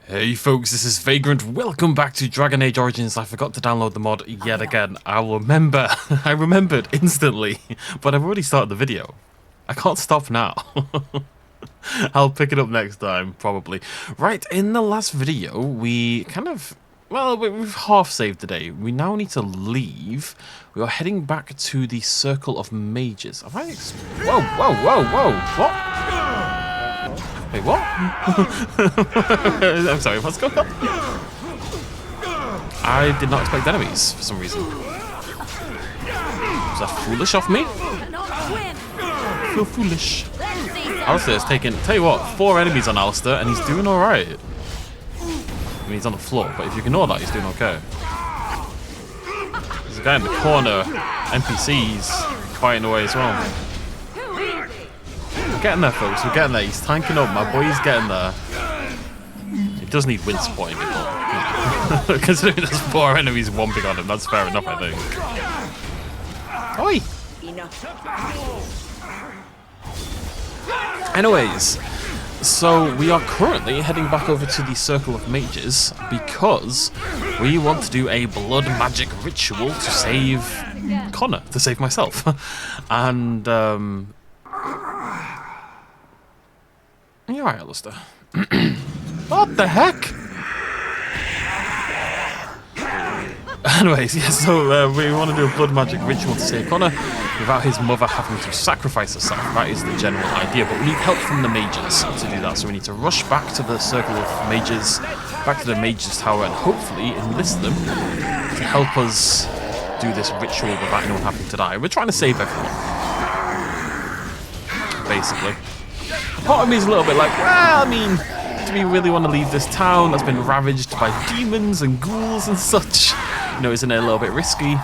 Hey folks, this is Vagrant. Welcome back to Dragon Age Origins. I forgot to download the mod yet again. I remembered instantly, but I've already started the video. I can't stop now. I'll pick it up next time, probably. Right, in the last video, we we've half saved the day. We now need to leave. We are heading back to the Circle of Mages. Have I whoa, what? Wait, what? I'm sorry, what's going on? I did not expect enemies for some reason. Was that foolish of me? I feel foolish. Alistair's taken, tell you what, 4 enemies on Alistair and he's doing alright. I mean, he's on the floor, but if you ignore that, he's doing okay. There's a guy in the corner, NPCs, fighting away as well. We're getting there, folks. We're getting there. He's tanking up. My boy's getting there. He does need wind supporting, but considering there's 4 enemies whomping on him, that's fair enough, I think. Oi! Anyways, so we are currently heading back over to the Circle of Mages because we want to do a blood magic ritual to save Connor, to save myself, and you're right, Alistair. What the heck? Anyways, yes, so we want to do a blood magic ritual to save Connor without his mother having to sacrifice herself. That is the general idea, but we need help from the mages to do that. So we need to rush back to the Circle of Mages, back to the Mages Tower, and hopefully enlist them to help us do this ritual without anyone having to die. We're trying to save everyone, basically. Part of me is a little bit like, well, I mean, do we really want to leave this town that's been ravaged by demons and ghouls and such? You know, isn't it a little bit risky?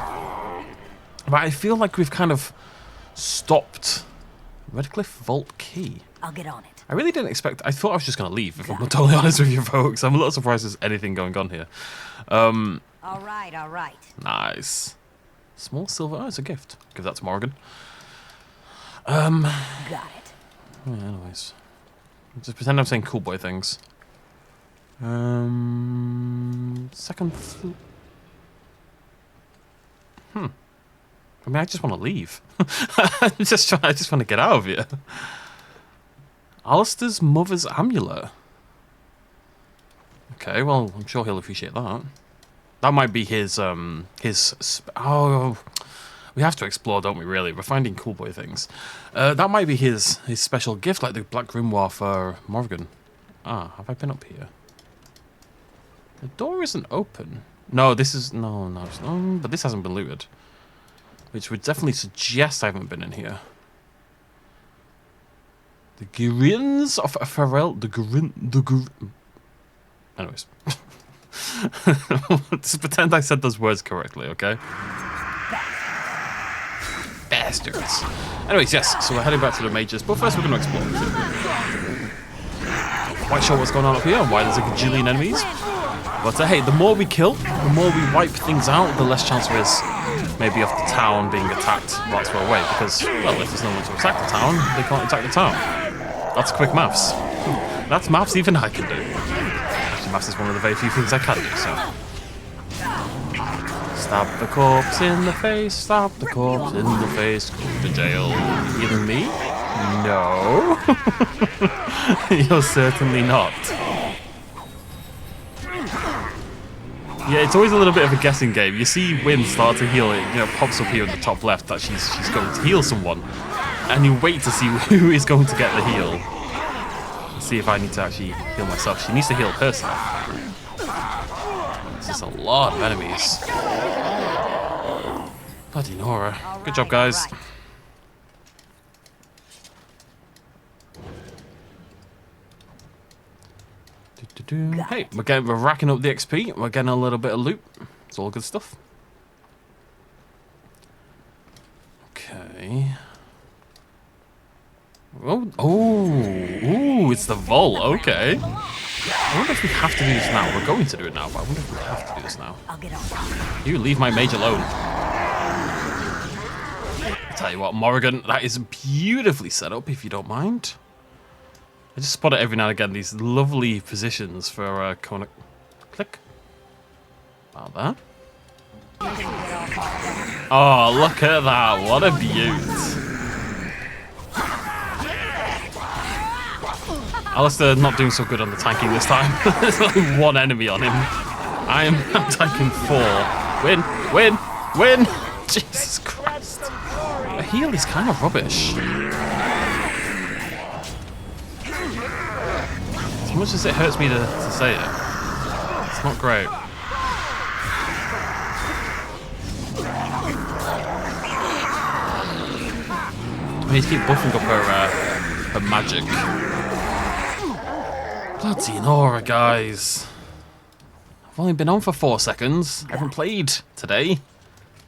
But I feel like we've kind of stopped. Redcliffe Vault Key. I'll get on it. I really didn't expect. I thought I was just going to leave, if I'm totally honest with you folks. I'm a little surprised there's anything going on here. All right. Nice. Small silver. Oh, it's a gift. Give that to Morgan. Got it. Yeah, anyways. Just pretend I'm saying cool boy things. Second floor. I mean, I just want to leave. I just want to get out of here. Alistair's mother's amulet. Okay, well, I'm sure he'll appreciate that. That might be his oh, we have to explore, don't we, really? We're finding cool boy things. That might be his special gift, like the Black Grimoire for Morgan. Ah, have I been up here? The door isn't open. No, this is... No, but this hasn't been looted. Which would definitely suggest I haven't been in here. The Grins of Ferelden... Anyways. Just pretend I said those words correctly, okay? Bastards. Anyways, yes, so we're heading back to the mages, but first we're going to explore. Not quite sure what's going on up here and why there's a gajillion enemies. But hey, the more we kill, the more we wipe things out, the less chance there is maybe of the town being attacked whilst we're away. Because, well, if there's no one to attack the town, they can't attack the town. That's quick maths. That's maths even I can do. Actually, maths is one of the very few things I can do, so... Stab the corpse in the face, stab the corpse in the face, go to jail. Healing me? No. You're certainly not. Yeah, it's always a little bit of a guessing game. You see Wynn start to heal, it pops up here in the top left that she's going to heal someone. And you wait to see who is going to get the heal. See if I need to actually heal myself. She needs to heal herself. There's a lot of enemies. Bloody Nora. Good job, guys. Hey, we're racking up the XP. We're getting a little bit of loot. It's all good stuff. Okay. Oh, it's the vault. Okay. I wonder if we have to do this now. We're going to do it now, but I wonder if we have to do this now. I'll get on. You leave my mage alone. I'll tell you what, Morrigan, that is beautifully set up, if you don't mind. I just spot it every now and again, these lovely positions for Kona. Click. About that. Oh, look at that. What a beaut. Alistair not doing so good on the tanking this time. There's only one enemy on him. I'm tanking 4. Win! Jesus Christ. The heal is kind of rubbish. As much as it hurts me to say it, it's not great. I need to keep buffing up her magic. Bloody Nora, guys. I've only been on for 4 seconds. I haven't played today.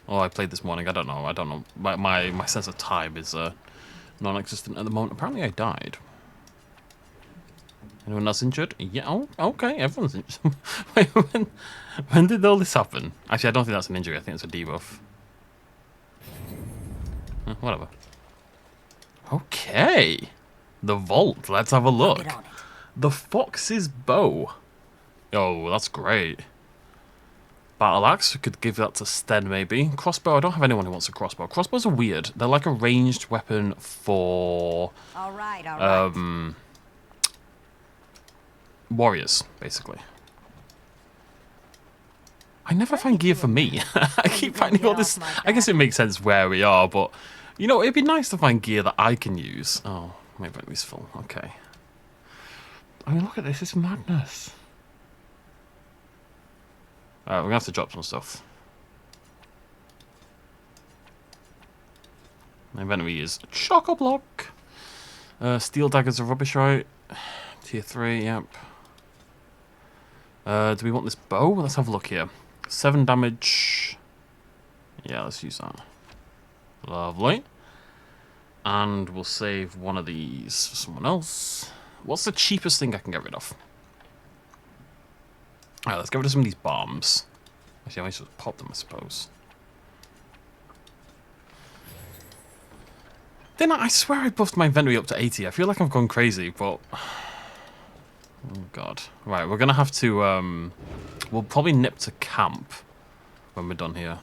Oh, I played this morning. I don't know. My sense of time is non-existent at the moment. Apparently I died. Anyone else injured? Yeah, oh, okay, everyone's injured. Wait, when did all this happen? Actually, I don't think that's an injury. I think it's a debuff. Whatever. Okay. The vault. Let's have a look. The Fox's Bow. Oh, that's great. Battle Axe, we could give that to Sten maybe. Crossbow, I don't have anyone who wants a crossbow. Crossbows are weird. They're like a ranged weapon for... All right. warriors, basically. I never find gear for me. I keep finding all this... I guess it makes sense where we are, but... You know, it'd be nice to find gear that I can use. Oh, my inventory's full. Okay. I mean, look at this. It's madness. We're going to have to drop some stuff. My inventory is chock-a-block. Steel daggers are rubbish, right? Tier 3, yep. Do we want this bow? Let's have a look here. 7 damage. Yeah, let's use that. Lovely. And we'll save one of these for someone else. What's the cheapest thing I can get rid of? Alright, let's get rid of some of these bombs. Actually, I might just pop them, I suppose. Then I swear I buffed my inventory up to 80. I feel like I've gone crazy, but... Oh, God. Right, we're going to have to... We'll probably nip to camp when we're done here.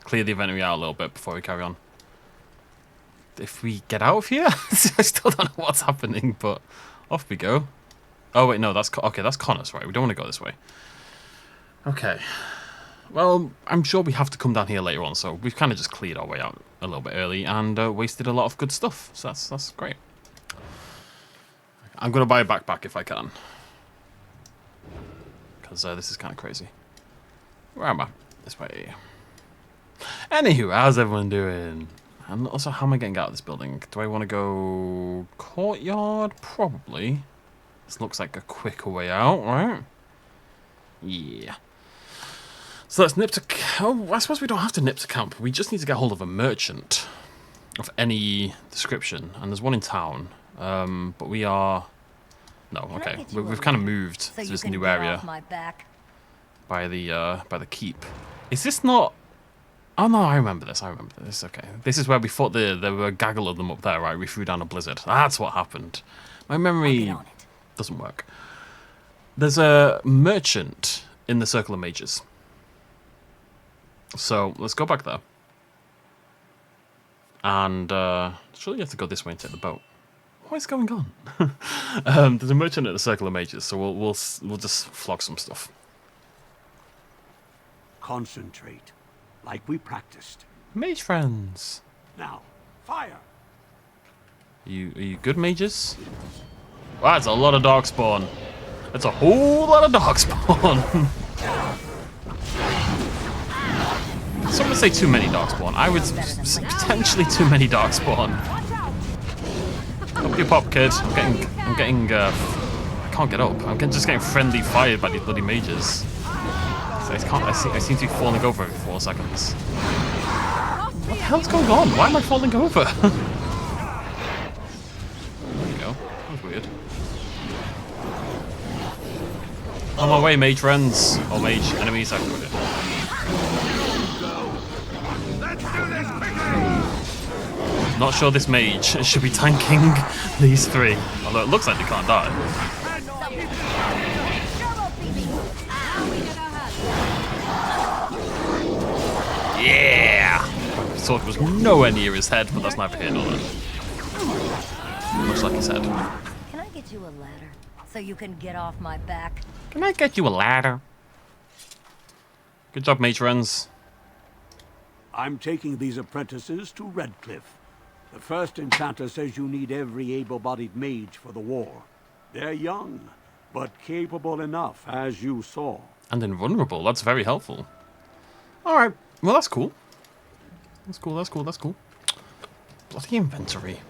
Clear the inventory out a little bit before we carry on. If we get out of here? I still don't know what's happening, but off we go. Oh, wait, no, that's... Okay, that's Connor's, right? We don't want to go this way. Okay. Well, I'm sure we have to come down here later on, so we've kind of just cleared our way out a little bit early and wasted a lot of good stuff. So that's great. I'm going to buy a backpack if I can. Because this is kind of crazy. Where am I? This way. Anywho, how's everyone doing? And also, how am I getting out of this building? Do I want to go courtyard? Probably. This looks like a quicker way out, right? Yeah. So let's nip to... Oh, I suppose we don't have to nip to camp. We just need to get hold of a merchant of any description. And there's one in town. But we are... No, okay. We've kind of moved to this new area by the keep. Is this not... Oh, no, I remember this. Okay. This is where we thought there were a gaggle of them up there, right? We threw down a blizzard. That's what happened. My memory doesn't work. There's a merchant in the Circle of Mages. So, let's go back there. And, surely you have to go this way and take the boat. What is going on? There's a merchant at the Circle of Mages, so we'll just flog some stuff. Concentrate, like we practiced. Mage friends. Now, fire! Are you good mages? Wow, that's a lot of Darkspawn. That's a whole lot of Darkspawn. Some would say too many Darkspawn. I would say potentially too many Darkspawn. Up your pop, kid. I'm getting. I can't get up. I'm just getting friendly fired by these bloody mages. So I seem to be falling over every 4 seconds. What the hell's going on? Why am I falling over? There you go. That was weird. On my way, mage friends. Or mage enemies, I can put it. Let's do this quickly! Not sure this mage should be tanking these three. Although it looks like they can't die. Yeah! Sword was nowhere near his head, but that's neither here nor there. Much like he said. Can I get you a ladder so you can get off my back? Can I get you a ladder? Good job, mage friends. I'm taking these apprentices to Redcliffe. The first enchanter says you need every able-bodied mage for the war. They're young, but capable enough, as you saw. And invulnerable, that's very helpful. Alright, well that's cool. That's cool, that's cool, that's cool. Bloody inventory.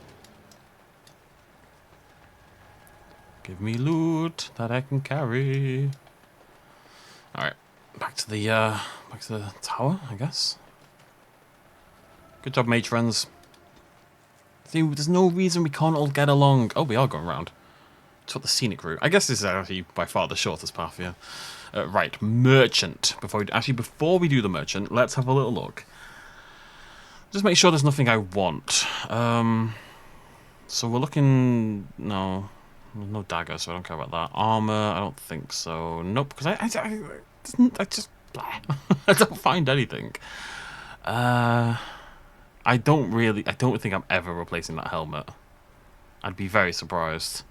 Give me loot that I can carry. Alright, back to the tower, I guess. Good job, mage friends. See, there's no reason we can't all get along. Oh, we are going round. Took the scenic route. I guess this is actually by far the shortest path here. Right, merchant. Before we do the merchant, let's have a little look. Just make sure there's nothing I want. So we're looking. No dagger, so I don't care about that. Armor, I don't think so. Nope, because I just I don't find anything. I don't think I'm ever replacing that helmet. I'd be very surprised.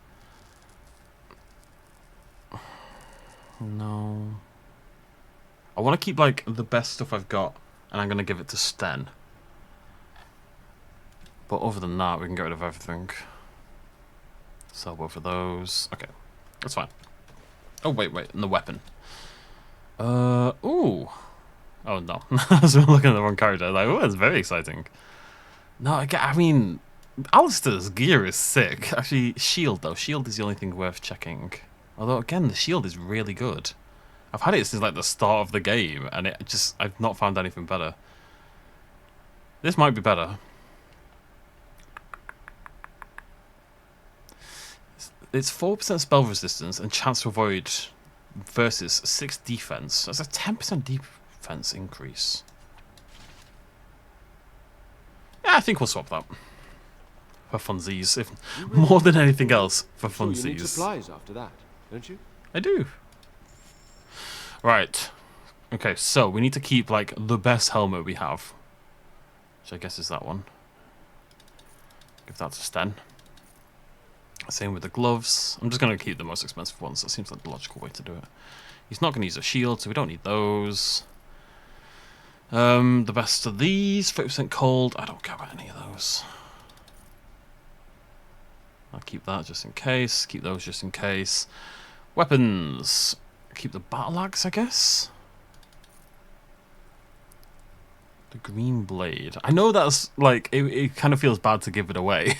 No. I want to keep, like, the best stuff I've got, and I'm going to give it to Sten. But other than that, we can get rid of everything. Sell both of those. Okay, that's fine. Oh, wait, and the weapon. Ooh. Oh, no. I was looking at the wrong character. Like, oh, that's very exciting. No, I mean, Alistair's gear is sick. Actually, shield, though. Shield is the only thing worth checking. Although, again, the shield is really good. I've had it since, like, the start of the game, and I've not found anything better. This might be better. It's 4% spell resistance and chance to avoid versus 6 defense. That's a 10% defense increase. Yeah, I think we'll swap that. For funsies. If more than anything else, for funsies. You need supplies after that, don't you? I do. Right. Okay, so we need to keep, like, the best helmet we have. Which I guess is that one. Give that to Sten. Same with the gloves. I'm just going to keep the most expensive ones. That seems like the logical way to do it. He's not going to use a shield, so we don't need those. The best of these, 50% cold. I don't care about any of those. I'll keep that just in case. Keep those just in case. Weapons. Keep the battle axe, I guess. The green blade. I know that's, like, it kind of feels bad to give it away.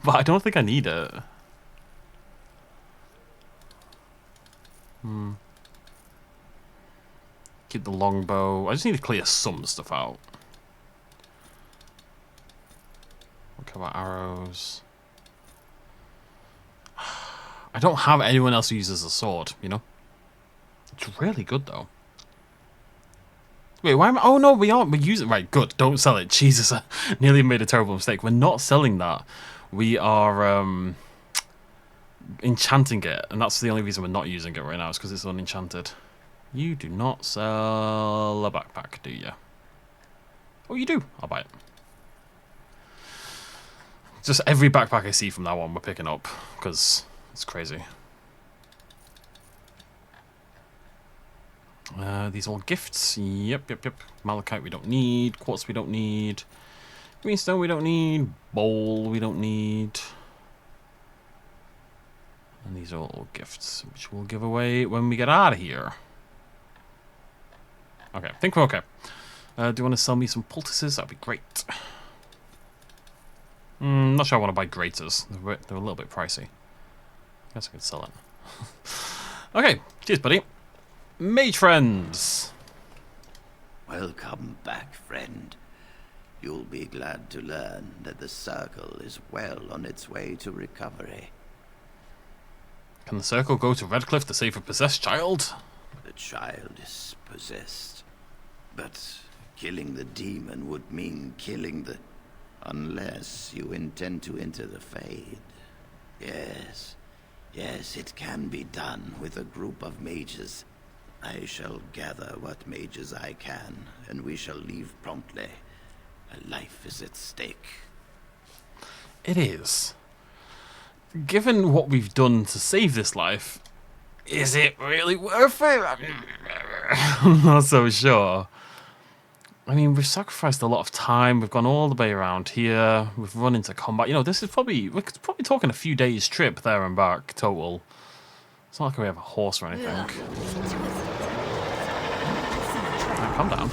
But I don't think I need it. Keep the longbow. I just need to clear some stuff out. Okay, about arrows. I don't have anyone else who uses a sword, you know? It's really good, though. Wait, why am I... Oh, no, we aren't. We're using... Right, good. Don't sell it. Jesus, I nearly made a terrible mistake. We're not selling that. We are enchanting it, and that's the only reason we're not using it right now, is because it's unenchanted. You do not sell a backpack, do you? Oh, you do. I'll buy it. Just every backpack I see from now on we're picking up, because it's crazy. These are all gifts. Yep. Malachite we don't need. Quartz we don't need. Greenstone we don't need. Bowl we don't need. And these are all gifts, which we'll give away when we get out of here. Okay, I think we're okay. Do you want to sell me some poultices? That'd be great. Not sure I want to buy graters. They're a little bit pricey. I guess I could sell it. Okay, cheers, buddy. Mage friends. Welcome back, friend. You'll be glad to learn that the circle is well on its way to recovery. Can the circle go to Redcliffe to save a possessed child? The child is possessed, but killing the demon would mean killing the... Unless you intend to enter the Fade. Yes. Yes, it can be done with a group of mages. I shall gather what mages I can, and we shall leave promptly. A life is at stake. It is. Given what we've done to save this life, is it really worth it? I'm not so sure. I mean, we've sacrificed a lot of time. We've gone all the way around here. We've run into combat. You know, this is we're probably talking a few days trip there and back total. It's not like we have a horse or anything. Now, calm down.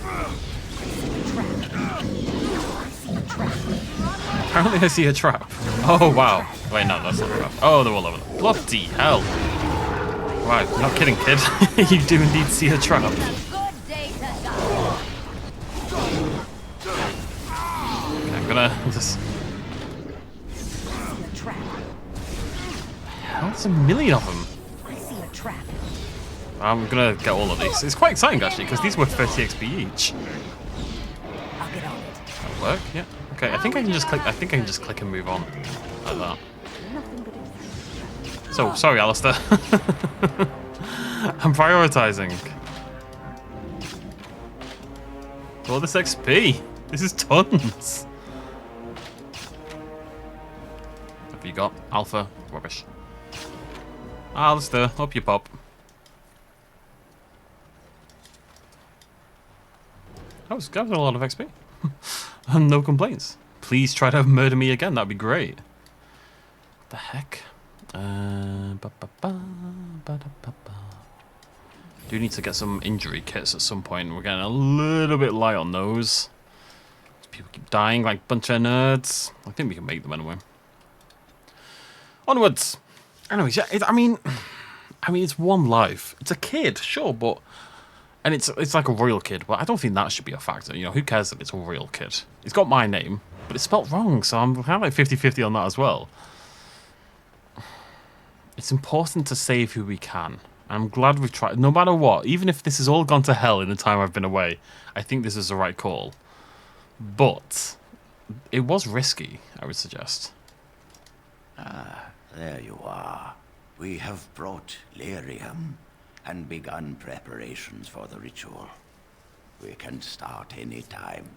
Apparently I see a trap. Oh, wow. Wait, no, that's not a trap. Oh, they're all over there. Bloody hell. Wow, you're not kidding, kid. You do indeed see a trap. I'm gonna just... Hell, there's a million of them. I'm gonna get all of these. It's quite exciting actually, because these were 30 XP each. That'll work, yeah. Okay, I think I can just click. I think I can just click and move on like that. So sorry, Alistair. I'm prioritizing. All this XP. This is tons. Have you got alpha? Rubbish. Alistair, up you pop. That was a lot of XP. And no complaints. Please try to murder me again. That'd be great. What the heck? Do need to get some injury kits at some point. We're getting a little bit light on those. People keep dying like a bunch of nerds. I think we can make them anyway. Onwards. Anyways, yeah. I mean, it's one life. It's a kid, sure, but. And it's like a royal kid, but I don't think that should be a factor. You know, who cares if it's a royal kid? It's got my name, but it's spelt wrong, so I'm kind of like 50-50 on that as well. It's important to save who we can. I'm glad we've tried. No matter what, even if this has all gone to hell in the time I've been away, I think this is the right call. But it was risky, I would suggest. Ah, there you are. We have brought lyrium and begun preparations for the ritual. We can start any time.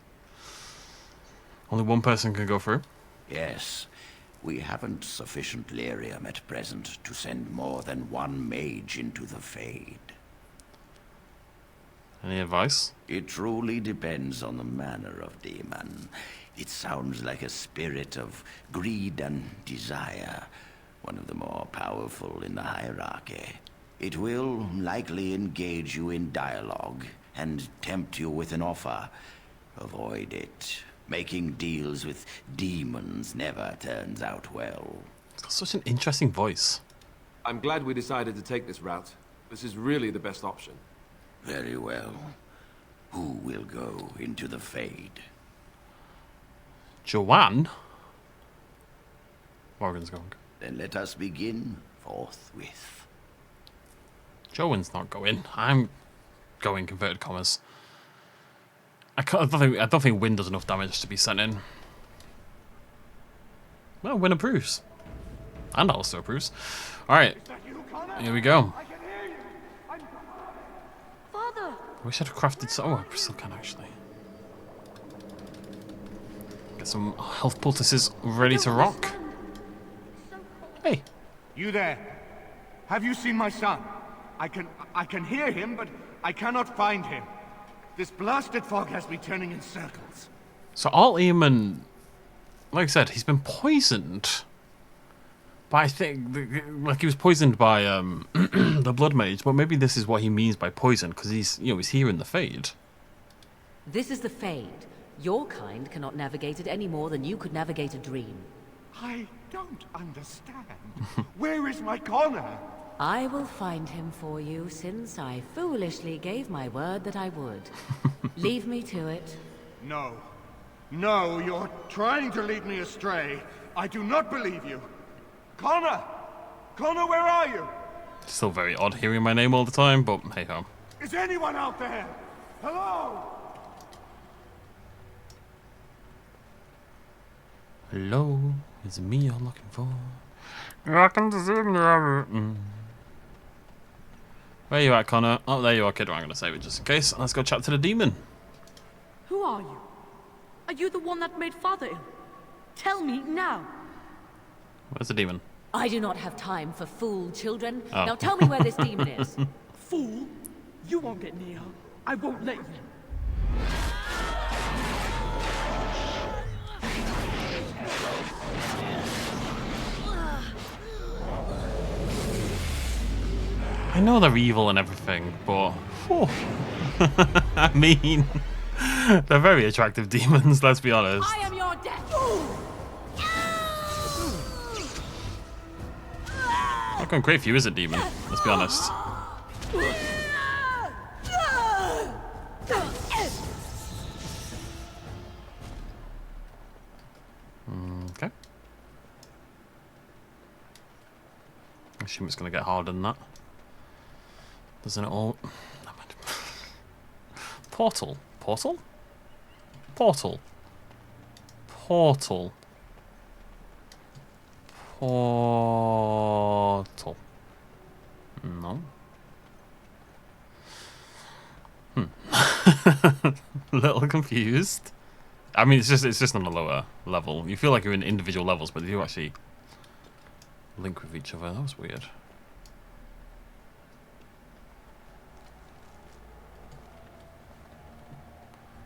Only one person can go through? Yes. We haven't sufficient lyrium at present to send more than one mage into the Fade. Any advice? It truly depends on the manner of demon. It sounds like a spirit of greed and desire, one of the more powerful in the hierarchy. It will likely engage you in dialogue and tempt you with an offer. Avoid it. Making deals with demons never turns out well. It's got such an interesting voice. I'm glad we decided to take this route. This is really the best option. Very well. Who will go into the Fade? Joanne? Morgan's going. Then let us begin forthwith. Joanne's not going. I'm going, converted commas. I don't think Wynn does enough damage to be sent in. Well, Wynn approves. And Alistair approves. Alright. Here we go. Father! I wish I'd have crafted some. Oh, I still can actually. Get some health poultices ready to rock. Hey. You there? Have you seen my son? I can hear him, but I cannot find him. This blasted fog has me turning in circles. So Alt Eamon, like I said, he's been poisoned. But I think, like he was poisoned by the Blood Mage, but maybe this is what he means by poison, because he's here in the Fade. This is the Fade. Your kind cannot navigate it any more than you could navigate a dream. I don't understand. Where is my Connor? I will find him for you, since I foolishly gave my word that I would. Leave me to it. No. No, you're trying to lead me astray. I do not believe you. Connor! Connor, where are you? Still very odd hearing my name all the time, but hey ho. Is anyone out there? Hello? Hello, it's me you're looking for. Welcome to Zoom. Where you at, Connor? Oh, there you are, kid. I'm gonna save it just in case. Let's go chat to the demon. Who are you? Are you the one that made Father ill? Tell me now. Where's the demon? I do not have time for fool children. Oh. Now tell me where this demon is. Fool! You won't get near her. I won't let you. I know they're evil and everything, but I mean, they're very attractive demons. Let's be honest. I am your death. Not going great for you, is it, demon? Let's be honest. Okay. I assume it's going to get harder than that. Doesn't it all? Portal. Portal? Portal. Portal. Portal. No. A little confused. I mean, it's just on a lower level. You feel like you're in individual levels, but they do actually link with each other. That was weird.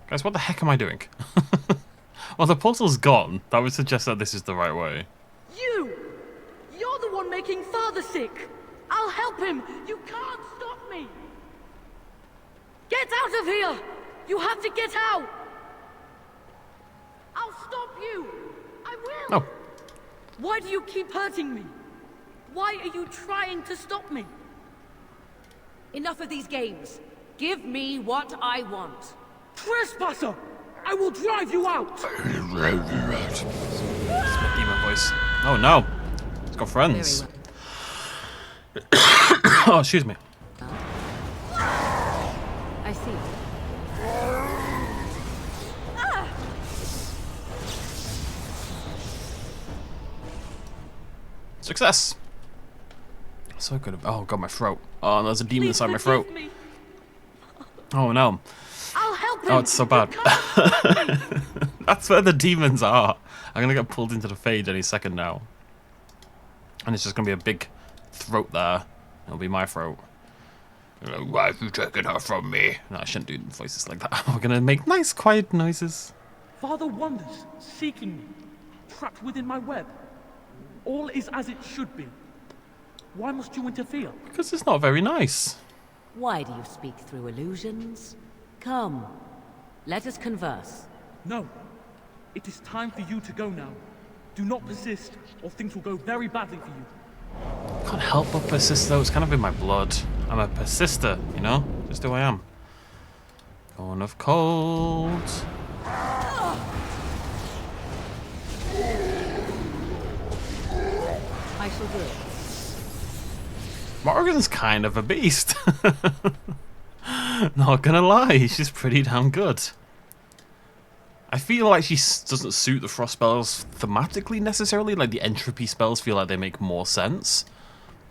Guys, what the heck am I doing? Well, the portal's gone. That would suggest that this is the right way. You're the one making Father sick. I'll help him. You can't stop me. Get out of here. You have to get out. I'll stop you. I will. Oh. Why do you keep hurting me? Why are you trying to stop me? Enough of these games. Give me what I want. Trespasser! I will drive you out! It's my demon voice. Oh no. It's got friends. Oh, excuse me. I see. Success. So good. Oh god, my throat. Oh, there's a demon inside my throat. Me. Oh no. I'll help him. Oh, it's so bad. That's where the demons are. I'm gonna get pulled into the fade any second now. And it's just gonna be a big throat there. It'll be my throat. Why have you taken her from me? No, I shouldn't do voices like that. We're gonna make nice, quiet noises. Father wanders, seeking me, trapped within my web. All is as it should be. Why must you interfere? Because it's not very nice. Why do you speak through illusions? Come, let us converse. No. It is time for you to go now. Do not persist, or things will go very badly for you. Can't help but persist though, it's kind of in my blood. I'm a persister, you know? Just who I am. Born of cold. I shall do it. Morgan's kind of a beast. Not gonna lie, she's pretty damn good. I feel like she doesn't suit the frost spells thematically necessarily, like the entropy spells feel like they make more sense.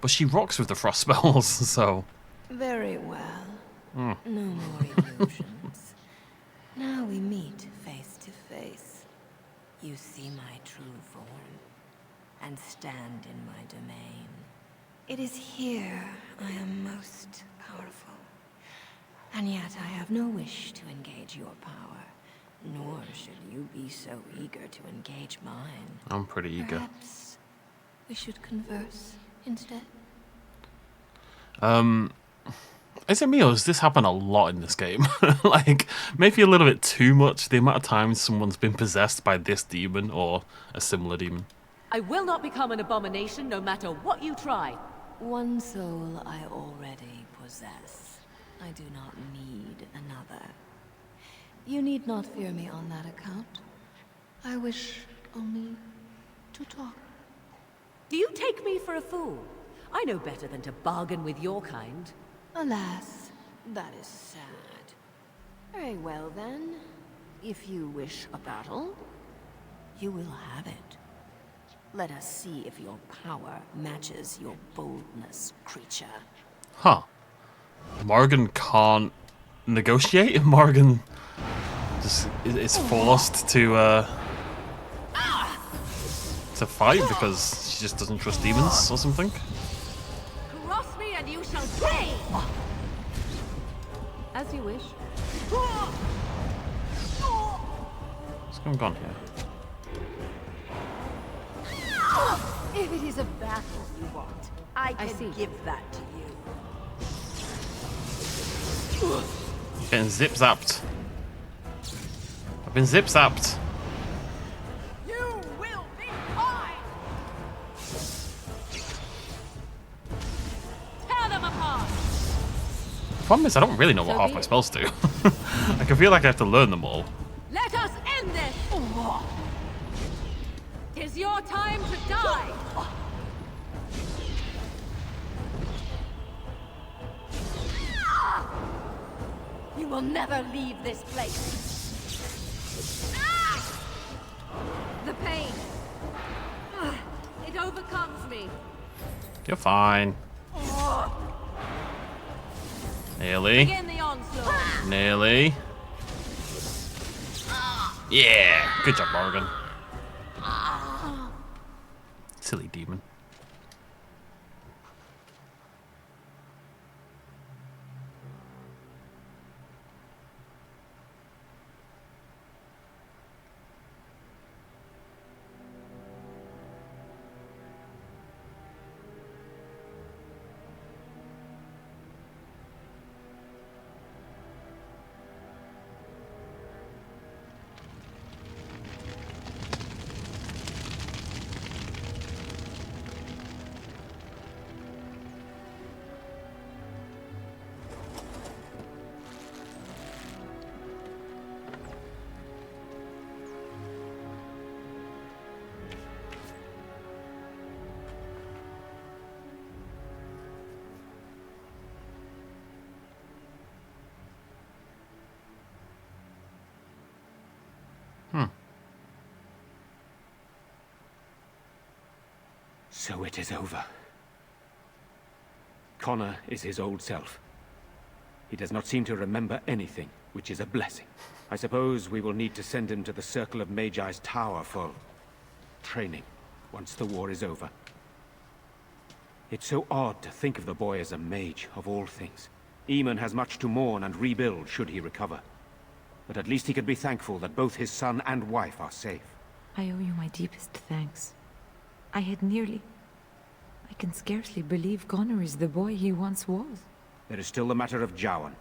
But she rocks with the frost spells, so... Very well. No more illusions. Now we meet face to face. You see my true form, and stand in my domain. It is here I am most powerful. And yet I have no wish to engage your power, nor should you be so eager to engage mine. I'm pretty eager. Perhaps we should converse instead. Is it me or does this happen a lot in this game? Like, maybe a little bit too much, the amount of times someone's been possessed by this demon or a similar demon. I will not become an abomination no matter what you try. One soul I already possess. I do not need another. You need not fear me on that account. I wish only to talk. Do you take me for a fool? I know better than to bargain with your kind. Alas, that is sad. Very well then. If you wish a battle, you will have it. Let us see if your power matches your boldness, creature. Huh. Morgan can't negotiate? Morgan just is forced to fight because she just doesn't trust demons or something? Cross me and you shall pay! As you wish. What's going on here? If it is a battle you want, I can give that to you. Getting zip-zapped. I've been zip-zapped. You will be mine! Tear them apart! The problem is I don't really know what half my spells do. I can feel like I have to learn them all. Let us end this! Tis your time to die! You will never leave this place. The pain. It overcomes me. You're fine. Nearly. Begin the onslaught. Nearly. Yeah. Good job, Morgan. Silly demon. So it is over. Connor is his old self. He does not seem to remember anything, which is a blessing. I suppose we will need to send him to the Circle of Magi's tower for training, once the war is over. It's so odd to think of the boy as a mage, of all things. Eamon has much to mourn and rebuild should he recover. But at least he could be thankful that both his son and wife are safe. I owe you my deepest thanks. I can scarcely believe Connor is the boy he once was. There is still the matter of Jowan.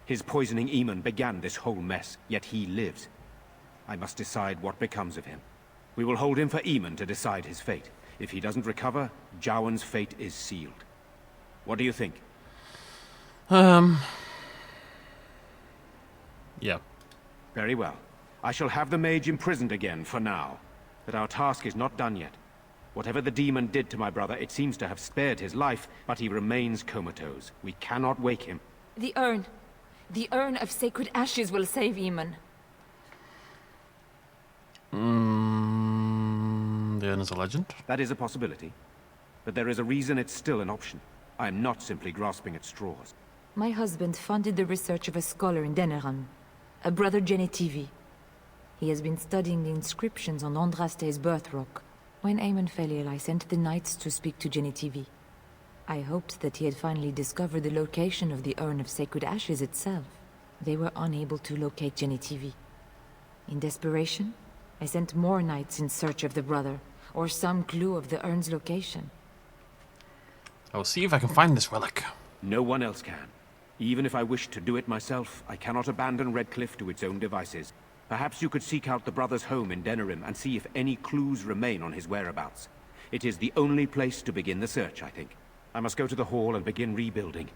His poisoning Eamon began this whole mess, yet he lives. I must decide what becomes of him. We will hold him for Eamon to decide his fate. If he doesn't recover, Jowan's fate is sealed. What do you think? Yeah. Very well. I shall have the mage imprisoned again for now. But our task is not done yet. Whatever the demon did to my brother, it seems to have spared his life, but he remains comatose. We cannot wake him. The urn. The urn of sacred ashes will save Eamon. The urn is a legend? That is a possibility. But there is a reason it's still an option. I am not simply grasping at straws. My husband funded the research of a scholar in Denerim, a brother Genetivi. He has been studying the inscriptions on Andraste's birth rock. When Eamon fell ill, I sent the knights to speak to Genetivi. I hoped that he had finally discovered the location of the urn of sacred ashes itself. They were unable to locate Genetivi. In desperation, I sent more knights in search of the brother, or some clue of the urn's location. I will see if I can find this relic. No one else can. Even if I wished to do it myself, I cannot abandon Redcliffe to its own devices. Perhaps you could seek out the brother's home in Denerim and see if any clues remain on his whereabouts. It is the only place to begin the search, I think. I must go to the hall and begin rebuilding.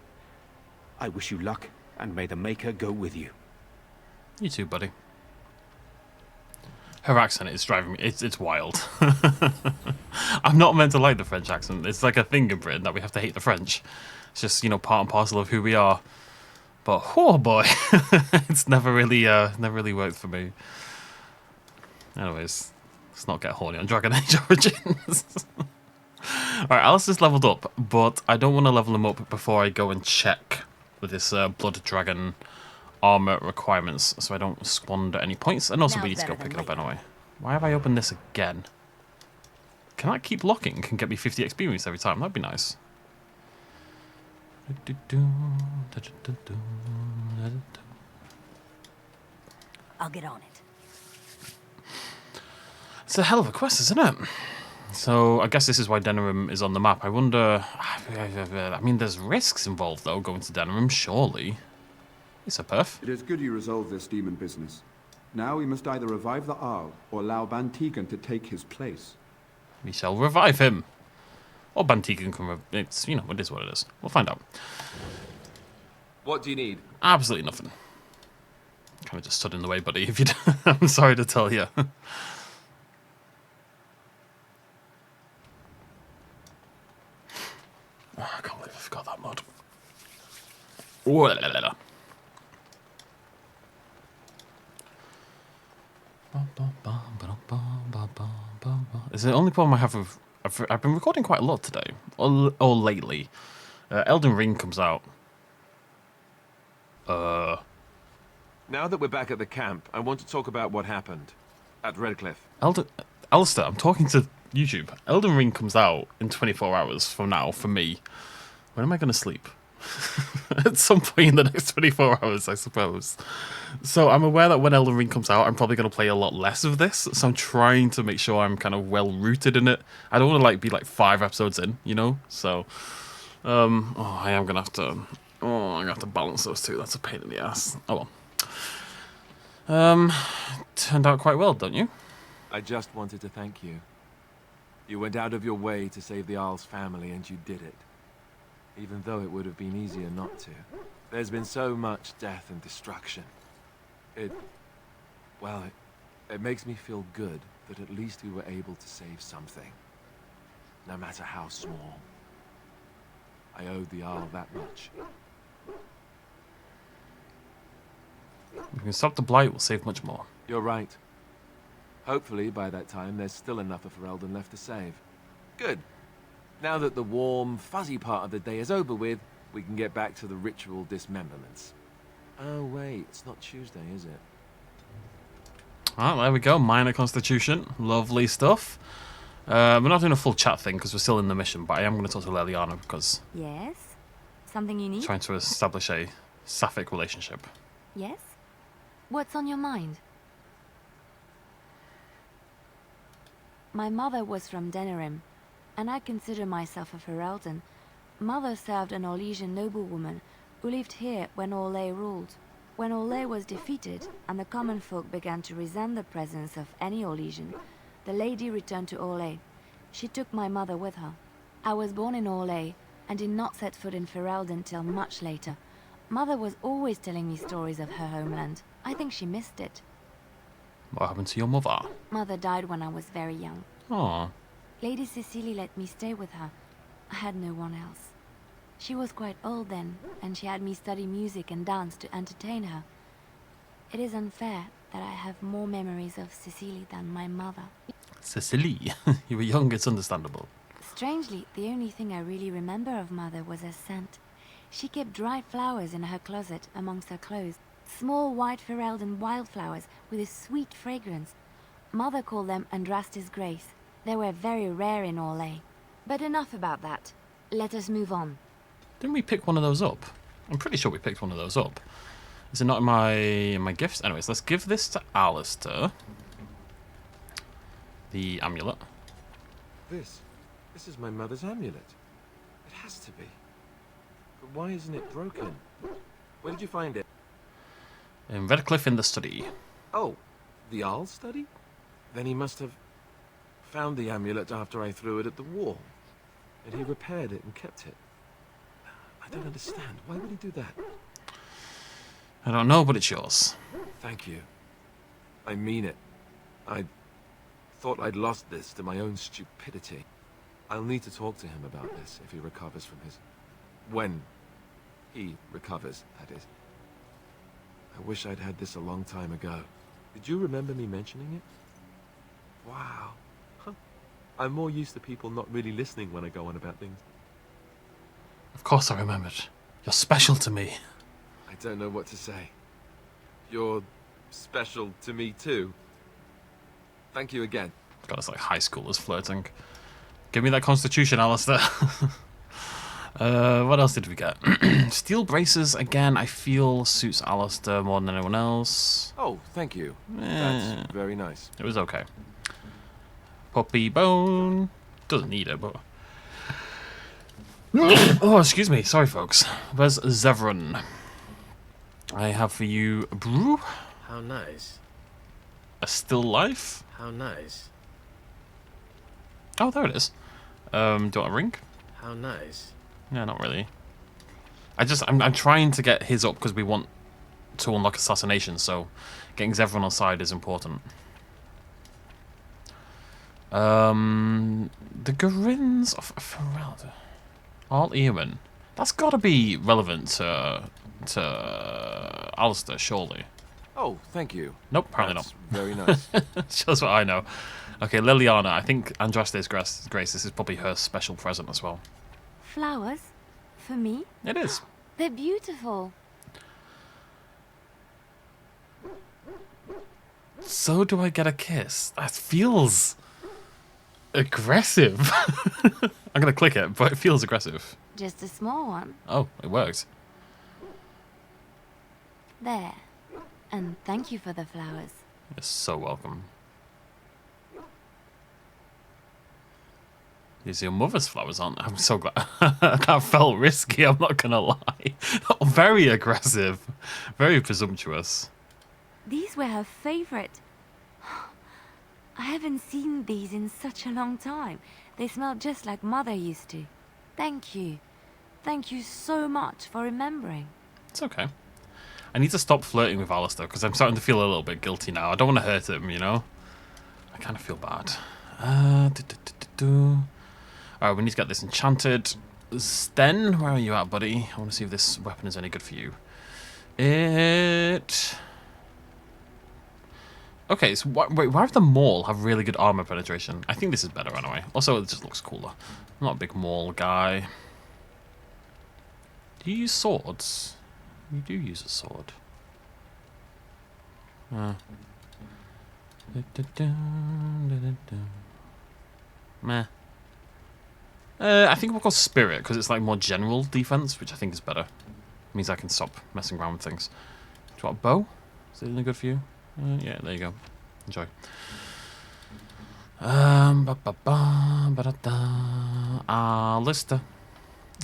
I wish you luck, and may the Maker go with you. You too, buddy. Her accent is driving me. It's wild. I'm not meant to like the French accent. It's like a thing in Britain that we have to hate the French. It's just, you know, part and parcel of who we are. But oh boy, it's never really worked for me. Anyways, Let's not get horny on Dragon Age Origins. Alright, Alistair's leveled up, but I don't want to level him up before I go and check with this Blood Dragon armor requirements, so I don't squander any points. And also we need to go pick it up anyway. Why have I opened this again? Can I keep locking and get me 50 experience every time? That'd be nice. I'll get on it. It's a hell of a quest, isn't it? So I guess this is why Denerim is on the map. I wonder... I mean, there's risks involved, though, going to Denerim, surely. It's a perf. It is good you resolved this demon business. Now we must either revive the Arl, or allow Bantegan to take his place. We shall revive him. Or Bantegan can... It's, you know, it is what it is. We'll find out. What do you need? Absolutely nothing. Kind of just stood in the way, buddy, if you I'm sorry to tell you. Oh, I can't believe I forgot that mod. Ooh, la, la, la. Is the only problem I have with... I've been recording quite a lot today, or lately. Elden Ring comes out. Now that we're back at the camp, I want to talk about what happened at Redcliffe. Alistair, I'm talking to YouTube. Elden Ring comes out in 24 hours from now, for me. When am I going to sleep? At some point in the next 24 hours, I suppose. So I'm aware that when Elden Ring comes out, I'm probably going to play a lot less of this. So I'm trying to make sure I'm kind of well-rooted in it. I don't want to be 5 episodes in, you know? So, I am going to have to... Oh, I'm going to have to balance those two. That's a pain in the ass. Oh, well. Turned out quite well, don't you? I just wanted to thank you. You went out of your way to save the Arl's family, and you did it. Even though it would have been easier not to. There's been so much death and destruction. It makes me feel good that at least we were able to save something. No matter how small. I owed the Arl that much. If we can stop the blight, we'll save much more. You're right. Hopefully, by that time, there's still enough of Ferelden left to save. Good. Now that the warm, fuzzy part of the day is over with, we can get back to the ritual dismemberments. Oh, wait, it's not Tuesday, is it? Ah, there we go. Minor Constitution. Lovely stuff. We're not doing a full chat thing because we're still in the mission, but I am going to talk to Leliana because... Yes? Something you need? Trying to establish a sapphic relationship. Yes? What's on your mind? My mother was from Denerim, and I consider myself a Ferelden. Mother served an Orlesian noblewoman who lived here when Orlais ruled. When Orlais was defeated, and the common folk began to resent the presence of any Orlesian, the lady returned to Orlais. She took my mother with her. I was born in Orlais, and did not set foot in Ferelden till much later. Mother was always telling me stories of her homeland. I think she missed it. What happened to your mother? Mother died when I was very young. Aww. Lady Cecilie let me stay with her. I had no one else. She was quite old then, and she had me study music and dance to entertain her. It is unfair that I have more memories of Cecilie than my mother. Cecilie? You were young, it's understandable. Strangely, the only thing I really remember of Mother was her scent. She kept dried flowers in her closet amongst her clothes. Small white Ferelden wildflowers with a sweet fragrance. Mother called them Andraste's Grace. They were very rare in Orlais. But enough about that. Let us move on. Didn't we pick one of those up? I'm pretty sure we picked one of those up. Is it not in my gifts? Anyways, let's give this to Alistair. The amulet. This is my mother's amulet. It has to be. But why isn't it broken? Where did you find it? In Redcliffe in the study. Oh, the Arl's study? Then he must have found the amulet after I threw it at the wall. And he repaired it and kept it. I don't understand. Why would he do that? I don't know, but it's yours. Thank you. I mean it. I thought I'd lost this to my own stupidity. I'll need to talk to him about this if he recovers from his... When he recovers, that is. I wish I'd had this a long time ago. Did you remember me mentioning it? Wow. I'm more used to people not really listening when I go on about things. Of course I remembered. You're special to me. I don't know what to say. You're special to me too. Thank you again. God, it's like high schoolers flirting. Give me that constitution, Alistair. What else did we get? Steel braces, again, I feel suits Alistair more than anyone else. Oh, thank you. That's very nice. It was okay. Puppy bone. Doesn't need it, but... Oh, excuse me. Sorry, folks. Where's Zevran? I have for you a brew. How nice. A still life. How nice. Oh, there it is. Do you want a ring? How nice. Yeah, not really. I'm trying to get his up because we want to unlock assassination, so getting Zevran on side is important. The Gorins of Ferelden. All Eamon. That's got to be relevant to Alistair, surely. Oh, thank you. Nope, apparently That's not. Very nice. Shows what I know. Okay, Liliana. I think Andraste's Grace, this is probably her special present as well. Flowers? For me? It is. They're beautiful. So do I get a kiss? That feels aggressive. I'm going to click it, but it feels aggressive. Just a small one. Oh, it worked. There. And thank you for the flowers. You're so welcome. These are your mother's flowers, aren't they? I'm so glad. That felt risky, I'm not going to lie. Very aggressive. Very presumptuous. These were her favorite. I haven't seen these in such a long time. They smell just like Mother used to. Thank you. Thank you so much for remembering. It's okay. I need to stop flirting with Alistair because I'm starting to feel a little bit guilty now. I don't want to hurt him, you know? I kind of feel bad. Alright, we need to get this enchanted. Sten, where are you at, buddy? I want to see if this weapon is any good for you. Okay, so wait, why have the maul have really good armor penetration? I think this is better anyway. Also, it just looks cooler. I'm not a big maul guy. Do you use swords? You do use a sword. Meh. I think we'll go spirit because it's like more general defense, which I think is better. Means I can stop messing around with things. Do you want a bow? Is it any good for you? Yeah, there you go. Enjoy. Lister.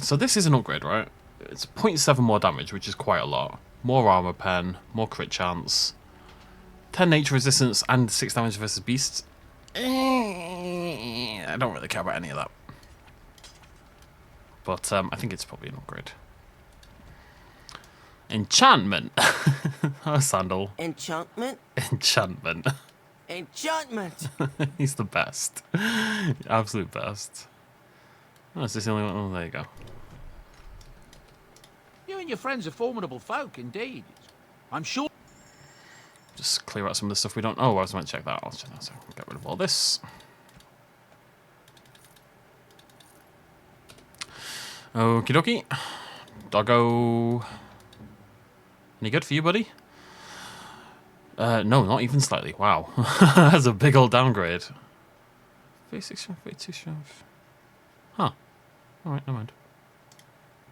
So this is an upgrade, right? It's 0.7 more damage, which is quite a lot. More armor pen, more crit chance, 10 nature resistance, and 6 damage versus beasts. I don't really care about any of that. But I think it's probably an upgrade. Enchantment. Oh, Sandal. Enchantment? Enchantment. Enchantment! He's the best. Absolute best. Oh, is this the only one? Oh, there you go. You and your friends are formidable folk, indeed. I'm sure... Just clear out some of the stuff we don't... Oh, I was meant to check that. I'll check that so I can get rid of all this. Okie dokie. Doggo. Any good for you, buddy? No, not even slightly. Wow. That's a big old downgrade. 36 strength, 32 strength. Huh. Alright, never mind.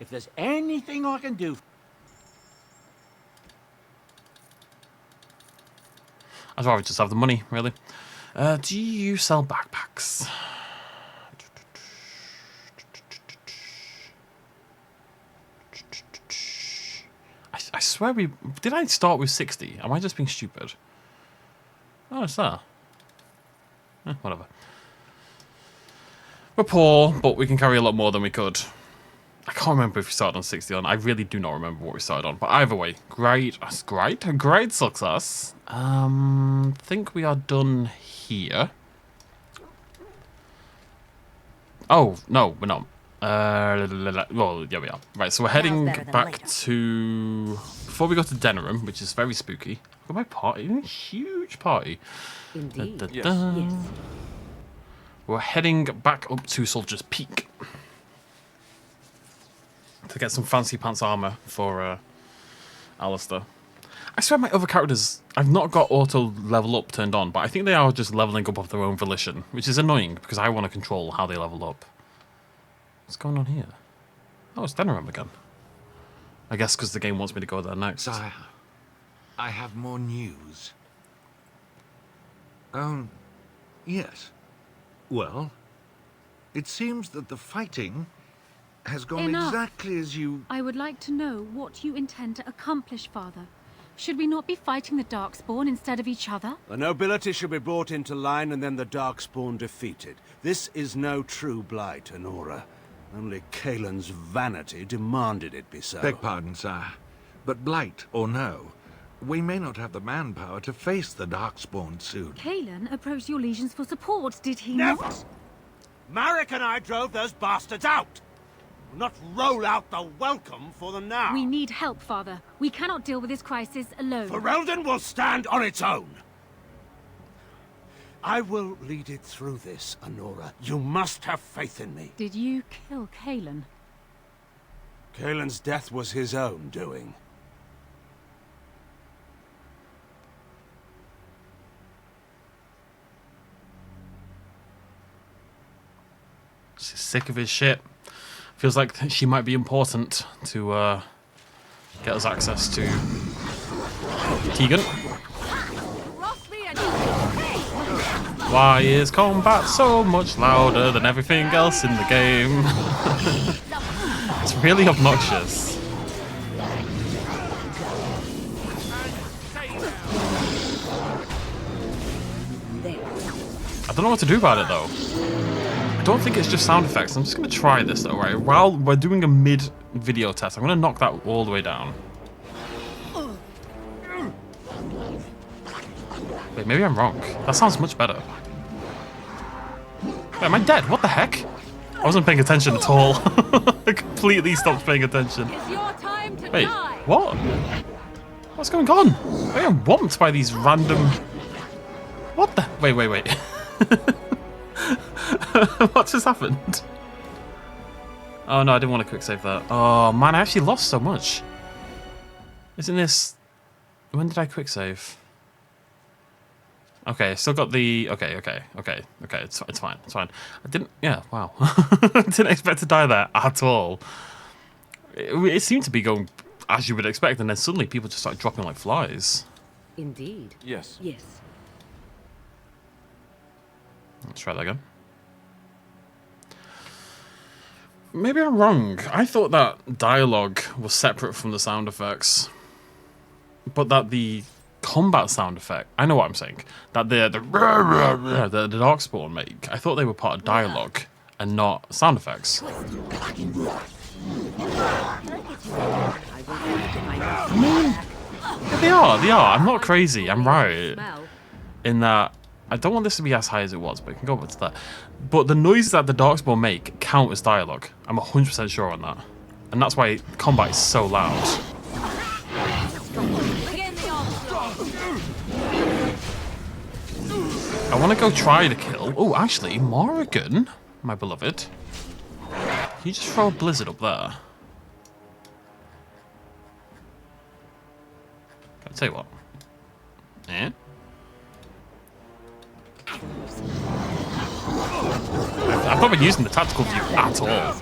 If there's anything I can do... I'd rather just have the money, really. Do you sell backpacks? I swear we... Did I start with 60? Am I just being stupid? Oh, it's there. Whatever. We're poor, but we can carry a lot more than we could. I can't remember if we started on 60 on. I really do not remember what we started on. But either way, great. That's great. Great success. Think we are done here. Oh, no, we're not. Well, yeah, we are. Right, so we're heading back to... Before we go to Denerim, which is very spooky. Look at my party. Huge. huge party. Indeed. Yes. We're heading back up to Soldier's Peak to get some fancy pants armor for Alistair. I swear my other characters, I've not got auto level up turned on, but I think they are just leveling up of their own volition, which is annoying because I want to control how they level up. What's going on here? Oh, it's Denerim again. I guess because the game wants me to go there next. Sire, I have more news. Oh, yes. Well, it seems that the fighting has gone Enough. exactly as you... I would like to know what you intend to accomplish, Father. Should we not be fighting the Darkspawn instead of each other? The nobility should be brought into line and then the Darkspawn defeated. This is no true blight, Honora. Only Kaelin's vanity demanded it be so. Beg pardon, sire. But blight or no, we may not have the manpower to face the Darkspawn soon. Kaelin approached your legions for support, did he Never! not? Marek and I drove those bastards out! We'll not roll out the welcome for them now. We need help, Father. We cannot deal with this crisis alone. Ferelden will stand on its own. I will lead it through this, Honora. You must have faith in me. Did you kill Kaelin? Kaelin's death was his own doing. She's sick of his shit. Feels like she might be important to get us access to Tegan. Why is combat so much louder than everything else in the game? It's really obnoxious. I don't know what to do about it though. I don't think it's just sound effects. I'm just going to try this though, right? While we're doing a mid-video test, I'm going to knock that all the way down. Wait, maybe I'm wrong. That sounds much better. Wait, am I dead? What the heck? I wasn't paying attention at all. I completely stopped paying attention. Wait, what? What's going on? I am whomped by these random... What the... Wait. What just happened? Oh no, I didn't want to quick save that. Oh man, I actually lost so much. Isn't this... When did I quick save? Okay, still got the... Okay, it's fine. I didn't... Yeah, wow. I didn't expect to die there at all. It seemed to be going as you would expect, and then suddenly people just started dropping like flies. Indeed. Yes. Yes. Let's try that again. Maybe I'm wrong. I thought that dialogue was separate from the sound effects. But that the combat sound effect, I know what I'm saying, that the Darkspawn make, I thought they were part of dialogue and not sound effects. I mean, they are. I'm not crazy. I'm right in that I don't want this to be as high as it was, but it can go up to that. But the noises that the Darkspawn make count as dialogue. I'm 100% sure on that. And that's why combat is so loud. I want to go try to kill... Oh, actually, Morrigan, my beloved. Can you just throw a blizzard up there? I'll tell you what. Yeah. I've not been using the tactical view at all.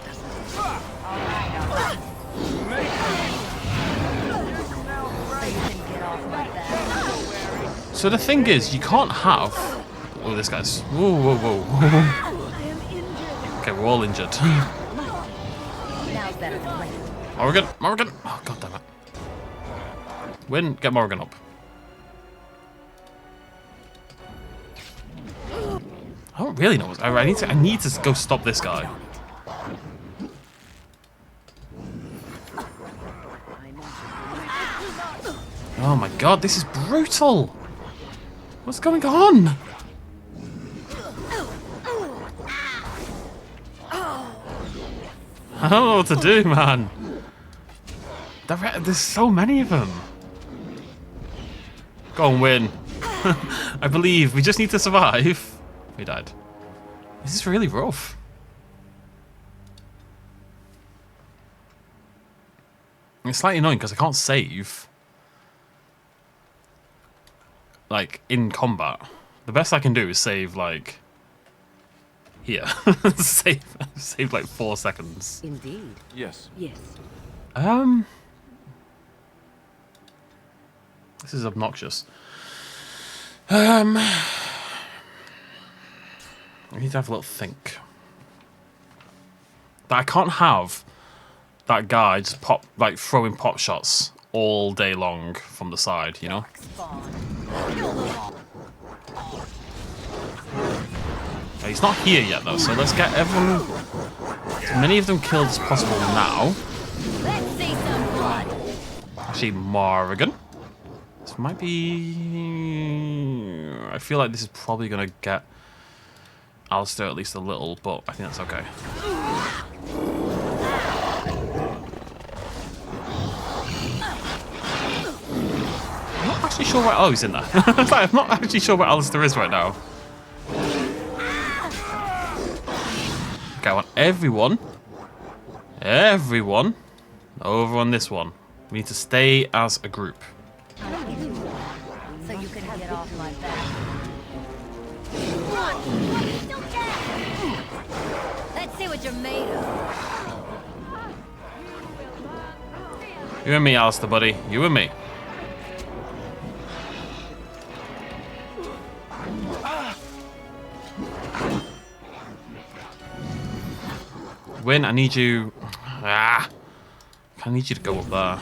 So the thing is, you can't have... Oh, this guy's... Whoa. Okay, we're all injured. Morrigan! Oh, god damn it. Win, get Morrigan up. I don't really know. I need to go stop this guy. Oh my god, this is brutal. What's going on? I don't know what to do, man. There's so many of them. Go and win. I believe. We just need to survive. We died. This is really rough. It's slightly annoying because I can't save. Like, in combat. The best I can do is save, like... Here. save like 4 seconds. Indeed. Yes. Yes. This is obnoxious. I need to have a little think. But I can't have that guy just throwing pot shots all day long from the side, you know? He's not here yet though, so let's get everyone, as many of them killed as possible now. Let's see some blood. Actually, Morrigan. This might be... I feel like this is probably going to get Alistair at least a little, but I think that's okay. I'm not actually sure where... Oh, he's in there. I'm not actually sure where Alistair is right now. Okay, I want everyone over on this one. We need to stay as a group. So you can get off like that. Let's see what you're made of. You and me, Alistair, buddy. You and me. Win, I need you... I need you to go up there.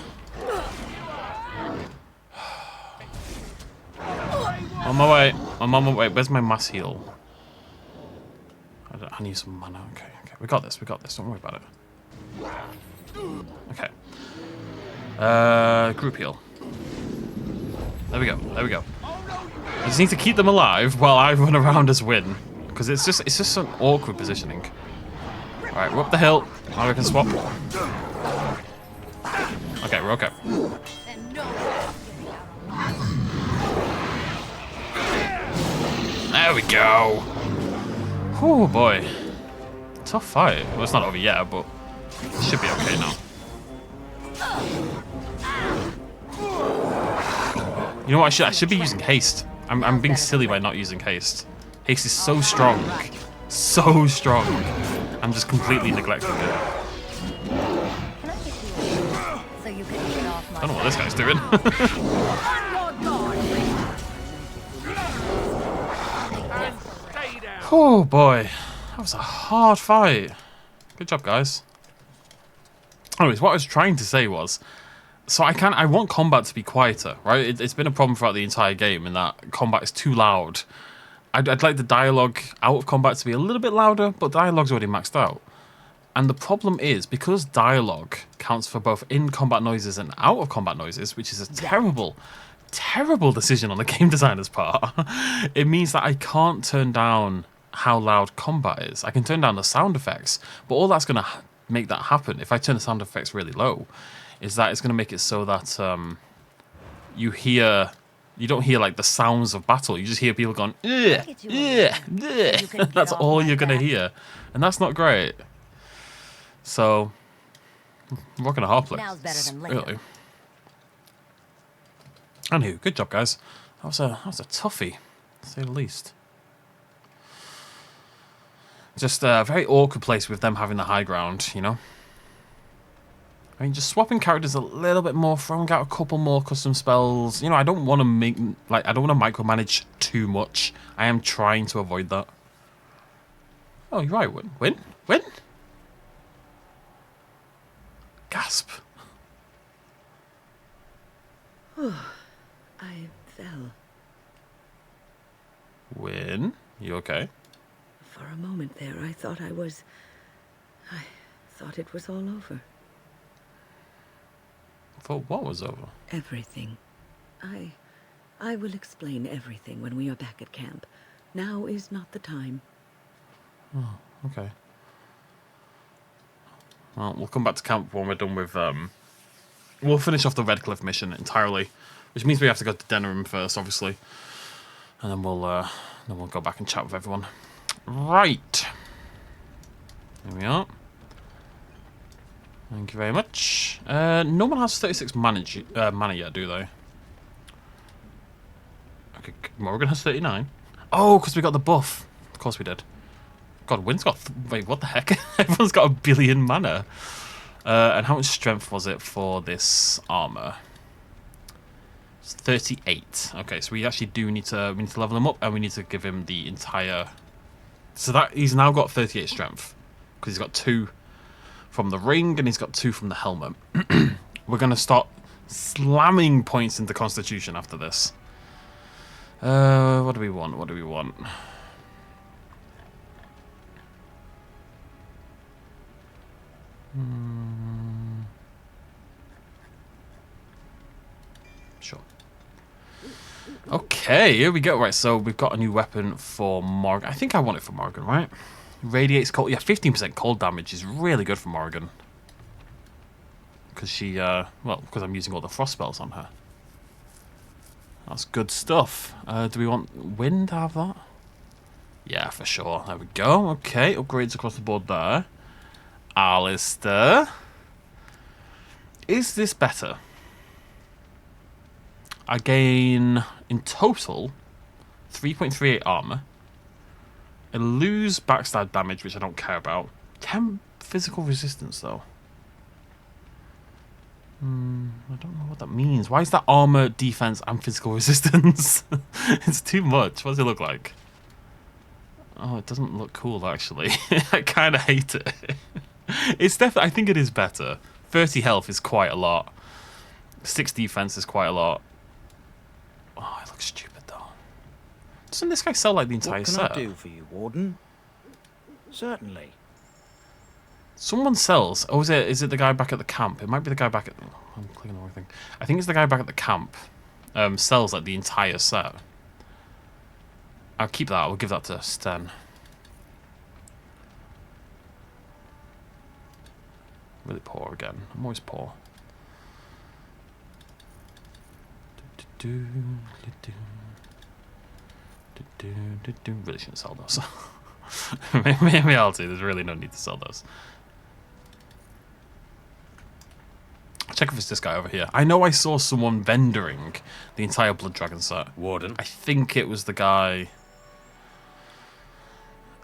On my way. I'm on my way. Where's my mass heal? I need some mana. Okay. We got this. Don't worry about it. Okay. Group heal. There we go. I just need to keep them alive while I run around as Win. Because it's just an awkward positioning. Alright, we're up the hill. Now we can swap. Okay, we're okay. There we go. Oh boy. Tough fight. Well, it's not over yet, but it should be okay now. You know what? I should be using haste. I'm being silly by not using haste. Haste is so strong. So strong. I'm just completely neglecting it. I don't know what this guy's doing. Oh boy, that was a hard fight. Good job, guys. Anyways, what I was trying to say was, so I want combat to be quieter, right? It's been a problem throughout the entire game in that combat is too loud. I'd like the dialogue out of combat to be a little bit louder, but dialogue's already maxed out. And the problem is, because dialogue counts for both in-combat noises and out-of-combat noises, which is a terrible, terrible decision on the game designer's part, it means that I can't turn down how loud combat is. I can turn down the sound effects, but all that's going to make that happen, if I turn the sound effects really low, is that it's going to make it so that you don't hear like the sounds of battle. You just hear people going, ugh, ugh, ugh. That's all you're going to hear. And that's not great. So, I'm rocking a hard play. Really. Anywho, good job, guys. That was a toughie, to say the least. Just a very awkward place with them having the high ground, you know? I mean, just swapping characters a little bit more, throwing out a couple more custom spells. You know, I don't want to micromanage too much. I am trying to avoid that. Oh, you're right, Win? Gasp. I fell. Win? You okay? For a moment there, I thought it was all over. Thought what was over? Everything. I will explain everything when we are back at camp. Now is not the time. Oh, okay. Well, we'll come back to camp when we're done with... We'll finish off the Redcliffe mission entirely, which means we have to go to Denerim first, obviously. And then we'll go back and chat with everyone. Right. Here we are. Thank you very much. No one has 36 mana yet, do they? Okay, Morgan has 39. Oh, because we got the buff. Of course we did. God, Wynn's got... wait, what the heck? Everyone's got 1 billion mana. And how much strength was it for this armor? It's 38. Okay, so we actually do need to level him up, and we need to give him the entire... So that he's now got 38 strength. Because he's got 2 from the ring, and he's got 2 from the helmet. We're going to start slamming points into Constitution after this. What do we want? What do we want? Sure. Okay, here we go. Right, so we've got a new weapon for Morgan. I think I want it for Morgan, right? Radiates cold. Yeah, 15% cold damage is really good for Morgan. Because she, well, because I'm using all the frost spells on her. That's good stuff. Do we want Wind to have that? Yeah, for sure. There we go. Okay, upgrades across the board there. Alistair. Is this better? I gain, in total, 3.38 armor. I lose backstab damage, which I don't care about. 10 physical resistance, though. I don't know what that means. Why is that armor, defense, and physical resistance? It's too much. What does it look like? Oh, it doesn't look cool, actually. I kind of hate it. It's definitely... I think it is better. 30 health is quite a lot. 6 defense is quite a lot. Oh, it looks stupid, though. Doesn't this guy sell, like, the entire set? What can I do for you, Warden? Certainly. Someone sells. Oh, is it the guy back at the camp? It might be the guy back at... I'm clicking the wrong thing. I think it's the guy back at the camp. Sells, like, the entire set. I'll keep that. We'll give that to Sten. Really poor again. I'm always poor. Really shouldn't sell those. Maybe I'll do. There's really no need to sell those. Check if it's this guy over here. I know I saw someone vendoring the entire Blood Dragon set. Warden. I think it was the guy.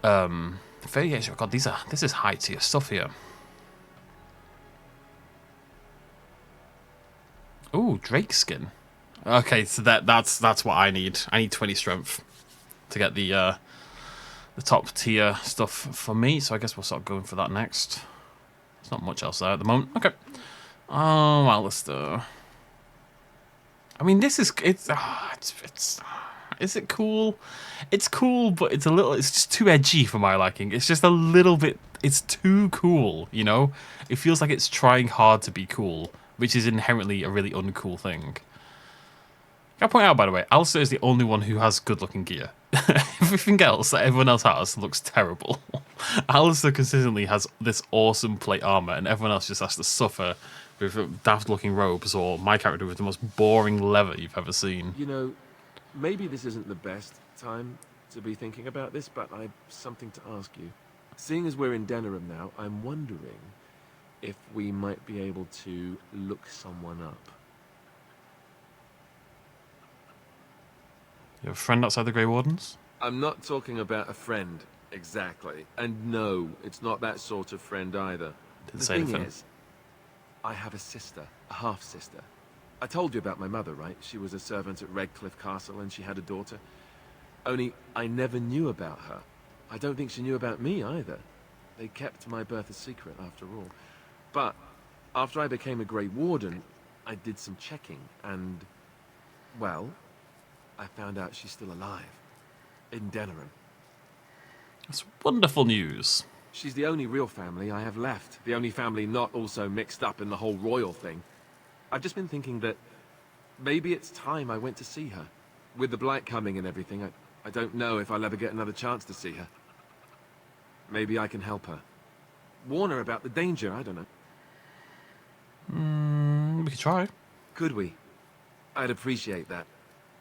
38. God, this is high tier stuff here. Ooh, Drake skin. Okay, so that's what I need. I need 20 strength to get the top tier stuff for me. So I guess we'll start going for that next. There's not much else there at the moment. Okay. Oh, Alistair. I mean, this is it's is it cool? It's cool, but it's just too edgy for my liking. It's just a little bit. It's too cool, you know. It feels like it's trying hard to be cool, which is inherently a really uncool thing. Can I point out, by the way, Alistair is the only one who has good-looking gear. Everything else that everyone else has looks terrible. Alistair consistently has this awesome plate armor, and everyone else just has to suffer with daft-looking robes, or my character with the most boring leather you've ever seen. You know, maybe this isn't the best time to be thinking about this, but I've something to ask you. Seeing as we're in Denerim now, I'm wondering if we might be able to look someone up. You have a friend outside the Grey Wardens? I'm not talking about a friend, exactly. And no, it's not that sort of friend either. Didn't say anything. The thing is, I have a sister, a half-sister. I told you about my mother, right? She was a servant at Redcliffe Castle and she had a daughter. Only, I never knew about her. I don't think she knew about me either. They kept my birth a secret after all. But, after I became a Grey Warden, I did some checking and, well, I found out she's still alive. In Denerim. That's wonderful news. She's the only real family I have left. The only family not also mixed up in the whole royal thing. I've just been thinking that maybe it's time I went to see her. With the blight coming and everything, I don't know if I'll ever get another chance to see her. Maybe I can help her. Warn her about the danger, I don't know. We could try. Could we? I'd appreciate that.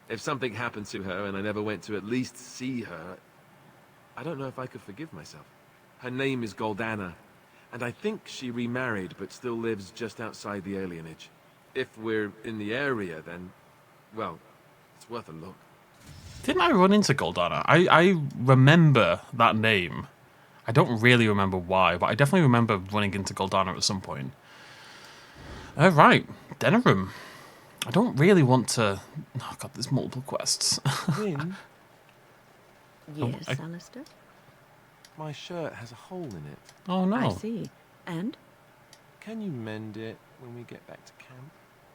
If something happened to her and I never went to at least see her, I don't know if I could forgive myself. Her name is Goldana, and I think she remarried but still lives just outside the alienage. If we're in the area, then, well, it's worth a look. Didn't I run into Goldana? I remember that name. I don't really remember why, but I definitely remember running into Goldana at some point. Right, Denerim. I don't really want to... Oh god, there's multiple quests. Win? Yes, Alistair? My shirt has a hole in it. Oh no. I see. And? Can you mend it when we get back to camp?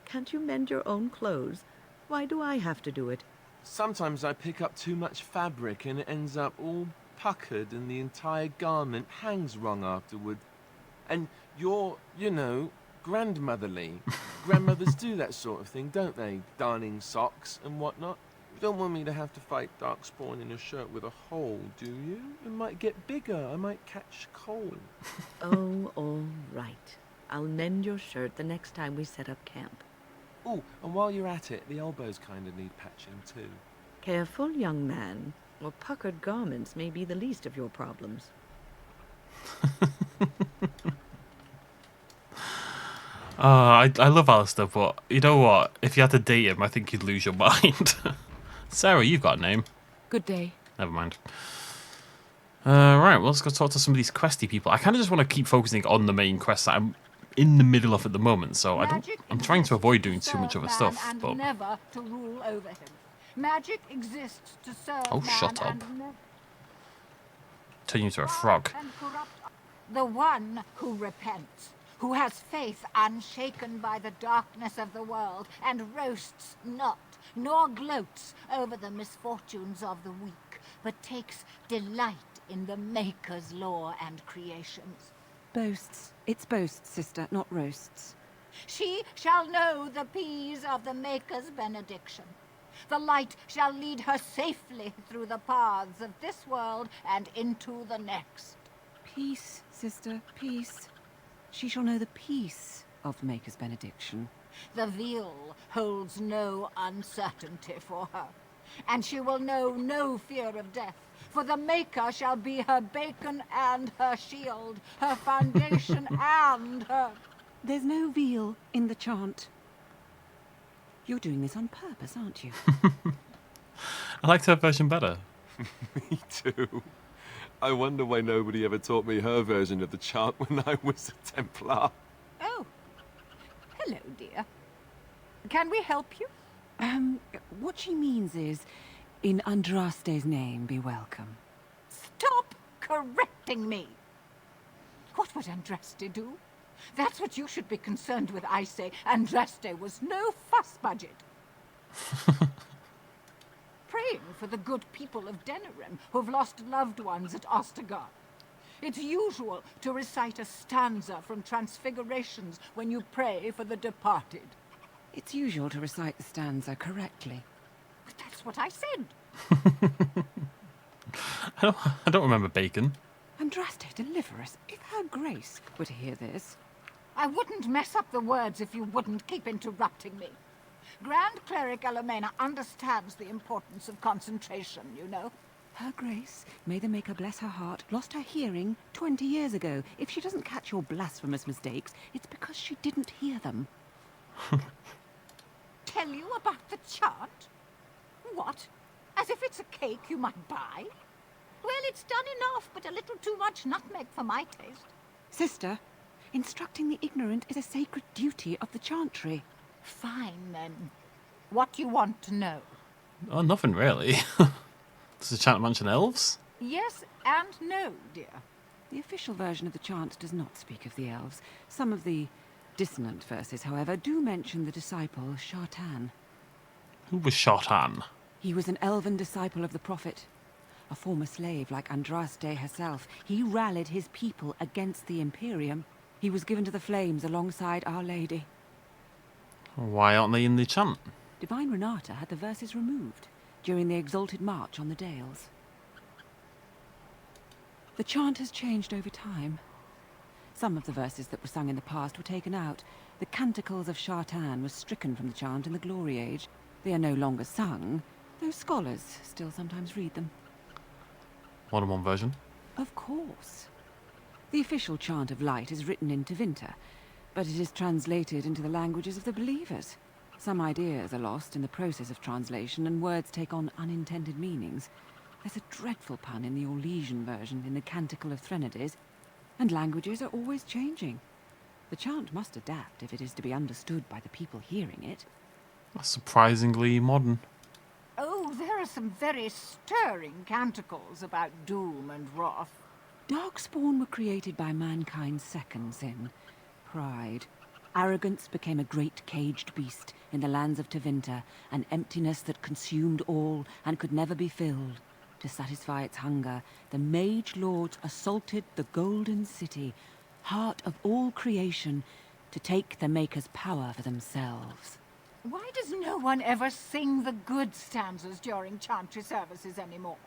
Can't you mend your own clothes? Why do I have to do it? Sometimes I pick up too much fabric and it ends up all puckered and the entire garment hangs wrong afterward. And you're, you know, grandmotherly. Grandmothers do that sort of thing, don't they? Darning socks and whatnot. You don't want me to have to fight Darkspawn in a shirt with a hole, do you? It might get bigger. I might catch cold. Oh, all right. I'll mend your shirt the next time we set up camp. Oh, and while you're at it, the elbows kind of need patching too. Careful, young man. Or puckered garments may be the least of your problems. I love Alistair, but you know what? If you had to date him, I think you'd lose your mind. Sarah, you've got a name. Good day. Never mind. Right, well, let's go talk to some of these questy people. I kind of just want to keep focusing on the main quest that I'm in the middle of at the moment, so I'm trying to avoid doing too much other stuff. And but never to rule over him. Magic exists to serve oh, man shut up! and Turn you into a frog. the one who repents, who has faith unshaken by the darkness of the world, and roasts not, nor gloats over the misfortunes of the weak, but takes delight in the Maker's lore and creations. Boasts. It's boasts, sister, not roasts. She shall know the peace of the Maker's benediction. The light shall lead her safely through the paths of this world and into the next. Peace, sister, peace. She shall know the peace of the Maker's benediction. The veil holds no uncertainty for her, and she will know no fear of death, for the Maker shall be her beacon and her shield, her foundation and her... There's no veal in the chant. You're doing this on purpose, aren't you? I liked her version better. Me too. I wonder why nobody ever taught me her version of the chant when I was a Templar. Oh. Hello, dear. Can we help you? What she means is, in Andraste's name, be welcome. Stop correcting me! What would Andraste do? That's what you should be concerned with, I say. Andraste was no fuss budget. Praying for the good people of Denerim who've lost loved ones at Ostergard. It's usual to recite a stanza from Transfigurations when you pray for the departed. It's usual to recite the stanza correctly. But that's what I said. I don't remember bacon. Andraste, deliver us. If her grace were to hear this... I wouldn't mess up the words if you wouldn't keep interrupting me. Grand Cleric Elomena understands the importance of concentration, you know. Her grace, may the Maker bless her heart, lost her hearing 20 years ago. If she doesn't catch your blasphemous mistakes, it's because she didn't hear them. Tell you about the chant? What? As if it's a cake you might buy? Well, it's done enough, but a little too much nutmeg for my taste. Sister, instructing the ignorant is a sacred duty of the chantry. Fine, then. What do you want to know? Oh, nothing really. Does the chant mention elves? Yes and no, dear. The official version of the chant does not speak of the elves. Some of the dissonant verses, however, do mention the disciple Shartan. Who was Shartan? He was an elven disciple of the prophet. A former slave like Andraste herself, he rallied his people against the Imperium. He was given to the flames alongside Our Lady. Why aren't they in the chant? Divine Renata had the verses removed during the exalted march on the Dales. The chant has changed over time. Some of the verses that were sung in the past were taken out. The Canticles of Shartan was stricken from the chant in the Glory Age. They are no longer sung, though scholars still sometimes read them. More than one version. Of course. The official chant of light is written in Tevinter, but it is translated into the languages of the believers. Some ideas are lost in the process of translation, and words take on unintended meanings. There's a dreadful pun in the Orlesian version in the Canticle of Threnodies, and languages are always changing. The chant must adapt if it is to be understood by the people hearing it. That's surprisingly modern. Oh, there are some very stirring canticles about doom and wrath. Darkspawn were created by mankind's second sin, pride. Arrogance became a great caged beast in the lands of Tevinter, an emptiness that consumed all and could never be filled. To satisfy its hunger, the mage lords assaulted the Golden City, heart of all creation, to take the Maker's power for themselves. Why does no one ever sing the good stanzas during chantry services anymore?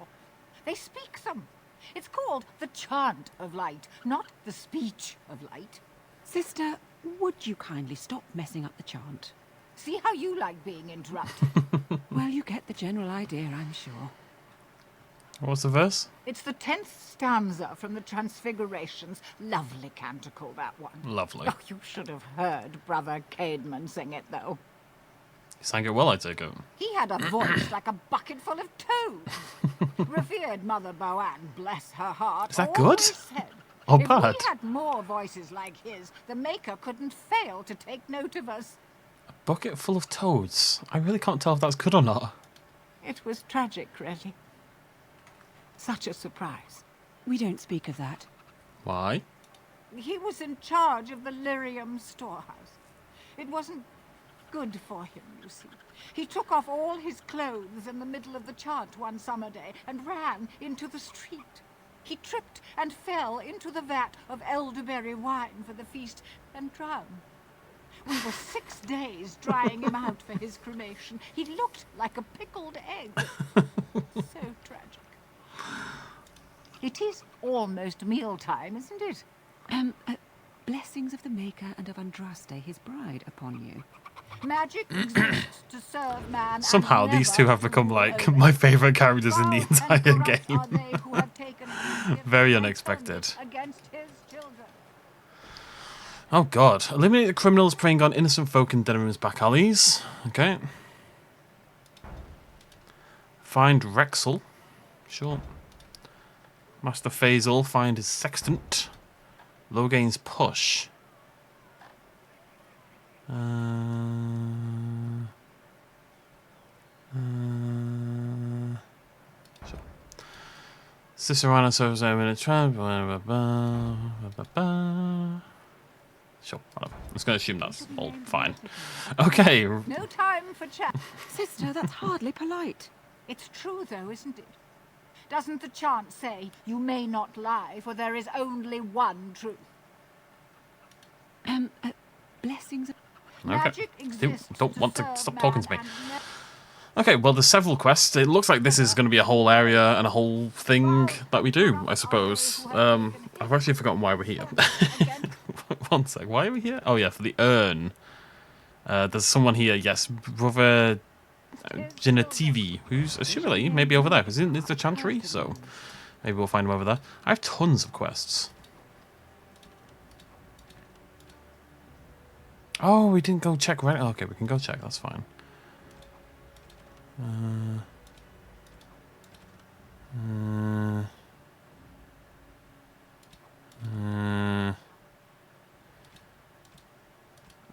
They speak them. It's called the chant of light, not the speech of light. Sister, would you kindly stop messing up the chant? See how you like being interrupted. Well, you get the general idea, I'm sure. What's the verse? It's the 10th stanza from the Transfigurations. Lovely canticle, that one. Lovely. Oh, you should have heard Brother Caedmon sing it, though. He sang it well, I take it. He had a voice like a bucket full of toads. Revered Mother Boanne, bless her heart, Is that good? always said, Or if bad? we had more voices like his, the Maker couldn't fail to take note of us. A bucket full of toads. I really can't tell if that's good or not. It was tragic, really. Such a surprise. We don't speak of that. Why? He was in charge of the lyrium storehouse. It wasn't good for him, you see. He took off all his clothes in the middle of the chant one summer day and ran into the street. He tripped and fell into the vat of elderberry wine for the feast and drowned. We were 6 days drying him out for his cremation. He looked like a pickled egg. So tragic. It is almost mealtime, isn't it? Blessings of the Maker and of Andraste, his bride, upon you. Magic exists to serve man. Somehow these two have become like my favourite characters in the entire game. Very unexpected. Against his children. Oh god. Eliminate the criminals preying on innocent folk in Denerim's back alleys. Okay. Find Rexel. Sure. Master Faisal, find his sextant. Loghain's push. Sure. Cicerana serves him in a trap. Sure, whatever. I'm just going to assume that's all fine. Okay. No time for chat. Sister, that's hardly polite. It's true, though, isn't it? Doesn't the chant say, you may not lie, for there is only one truth? Blessings. Magic exists don't want to serve stop man talking to me. and Okay, well, there's several quests. It looks like this is going to be a whole area and a whole thing that we do, I suppose. I've actually forgotten why we're here. One sec, why are we here? Oh yeah, for the urn. There's someone here, yes, Brother Genetivi, who's assumedly maybe over there, because it's the chantry, so maybe we'll find him over there. I have tons of quests. Oh, we didn't go check right. Okay, we can go check, that's fine.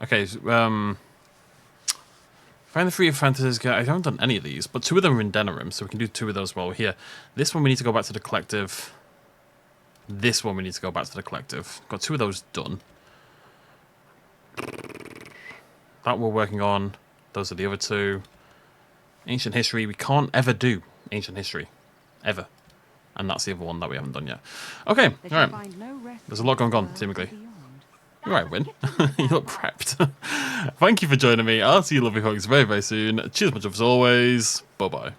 Okay, so, find the three apprentices. I haven't done any of these, but 2 of them are in Denerim, so we can do 2 of those while we're here. This one we need to go back to the collective. This one we need to go back to the collective. Got 2 of those done. That we're working on. Those are the other 2. Ancient history. We can't ever do ancient history. Ever. And that's the other one that we haven't done yet. Okay, alright. There's a lot going on, seemingly. You're right, Win. You look prepped. Thank you for joining me. I'll see you lovely folks very, very soon. Cheers much as always. Bye-bye.